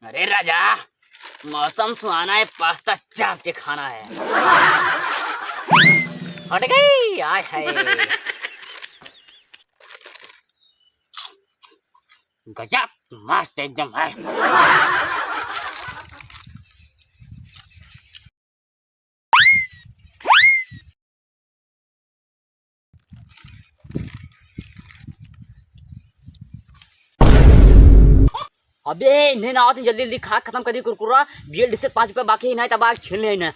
अरे राजा, मौसम सुहाना है, पास्ता चाप के खाना है। हट गई, आय हाय, गजब मस्त एकदम है। अबे नहीं ना, तो जल्दी जल्दी खा खत्म कर दी कुरकुरा। BLD से 5 रुपये बाकी है ना, तब आग छीन ले ना।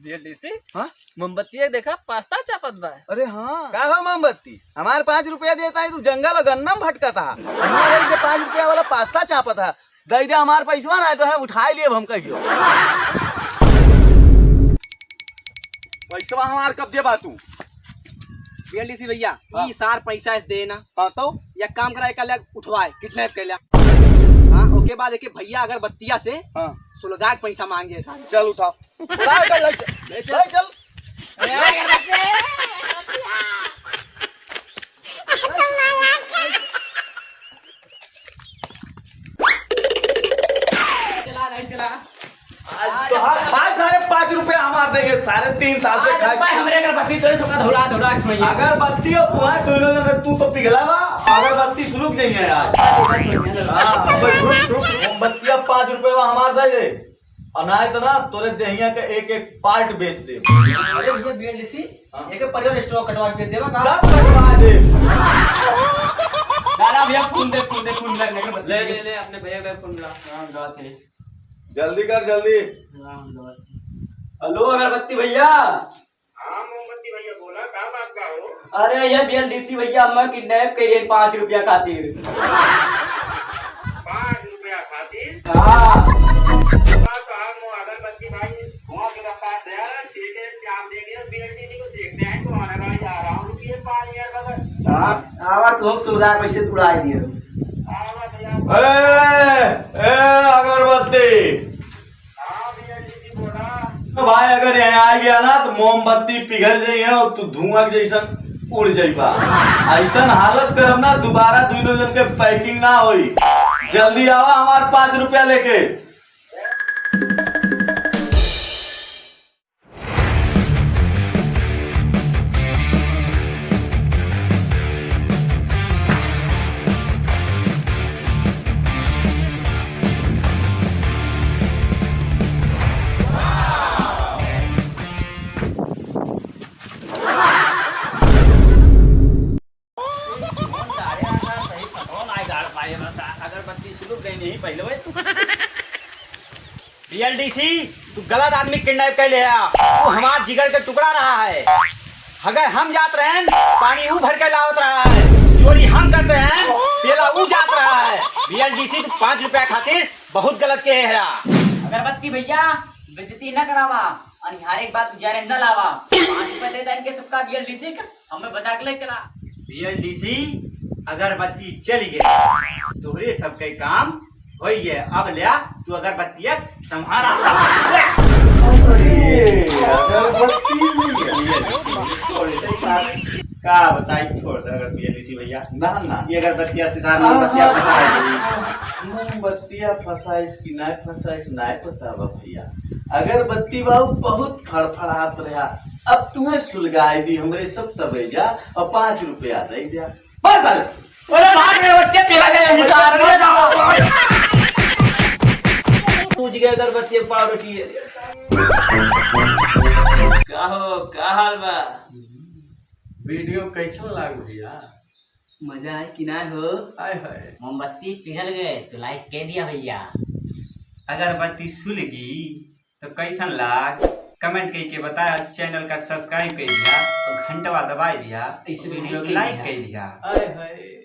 BLDC हाँ मोमबत्ती देखा पास्ता चापत बा। अरे हाँ का हो मोमबत्ती, हमारे 5 रुपया देता है तू जंगल और गन्ना में भटका था। 5 रुपया वाला पास्ता चापा था, दे दे हमारे पैसा ना तो है उठा लिए हम कहियो। पैसा हमार कब दे बा तू? BLDC भैया ई सार पैसा देना हाँ तो या काम कराए कल उठवाए किडनैप कैला। हाँ ओके बाद एक भैया अगर बत्तिया से हाँ सुलगा के पैसा मांगे सारे। चल उठाओ, चल सारे 5 रुपया हमारे देंगे, सारे 3 साल से खाए हमरे अगरबत्ती तो सोका धोड़ा धोड़ा इसमें। अगरबत्ती और तुम्हारे दोनों जन तू तो पिघला बा, अगरबत्ती सुलग जाइए यार। मोमबत्तियां 5 रुपये हमारे दे दे, और ना तो ना तोरे देहिया के एक एक पार्ट बेच दे। अरे भैया BLDC एक परिवार स्टॉक कटवा के देवा का सब कटवा दे। दादा भैया खून लगने के बदले ले अपने भैया का फोन ला। जल्दी कर जल्दी। हेलो अगरबत्ती भैया। हाँ मोमबत्ती भैया बोला, क्या बात का हो? अरे ये BLDC भैया मैं किडनैप करिए 5 रुपया खातिर। 5 रुपया खातिर? हाँ तो हम अगरबत्ती भाई वहाँ गिरफ्तार दे रहे हैं, ठीक है श्याम देंगे BLDC को देखते हैं, तो आने वाला जा रहा हूँ, रुकिए 5 मिनट बस। हाँ आवा तुम सुलगा पैसे उड़ा दिए। आवा भैया। अगरबत्ती हाँ BLDC बोला। तो भाई अगर यहाँ आ गया ना तो मोमबत्ती पिघल जाइए और तू धुआं जैसन उड़ जाइबा। ऐसा हालत करम ना दोबारा दोनों जन के पैकिंग ना होई। जल्दी आवा हमारे 5 रुपया लेके। अगरबत्ती सुलग गई नहीं पहले वे। BLDC तू गलत आदमी किडनैप कर लिया, तू हमार जिगर के टुकड़ा रहा है। अगर हम जात रहे हैं पानी ऊ भर के लावत रहा है, चोरी हम करते हैं पेला ऊ जात रहा है। BLDC तू 5 रुपया खातिर बहुत गलत के है। अगरबत्ती भैया बेइज्जती न करावा और हर एक बात गुजारे न लावा। 5 रुपये दे देंगे सबका BLDC का, हमें बचा के ले चला। BLDC अगरबत्ती चली गई, तोहरे सबके काम हो गए। अब लिया तू अगरबत्ती संभारा। का बताई छोड़ दे अगर BLDC भैया ना ना ये अगरबत्तियां से सारी मोमबत्तियां मोमबत्तियां फसाइस की नहीं फसाइस नहीं पता बा भैया। अगरबत्ती बाबू बहुत फड़फड़ात रहा, अब तुम्हें सुलगाई दी हमरे सब तबेजा और 5 रुपया दे दिया। बदल अरे भाग रे बच्चे, पिघल गए हिसाब में। तू जगह अगरबत्ती पाव रोटी है। का हाल बा? वीडियो कैसा लाग भैया? मजा है कि ना हो? हाय हाय मोमबत्ती पिघल गए तो लाइक कह दिया भैया। अगरबत्ती सुलगी तो कैसन लाग कमेंट करके बताया, चैनल का सब्सक्राइब कर दिया और घंटवा दबा दिया, इस वीडियो को लाइक कर दिया। हाय हाय।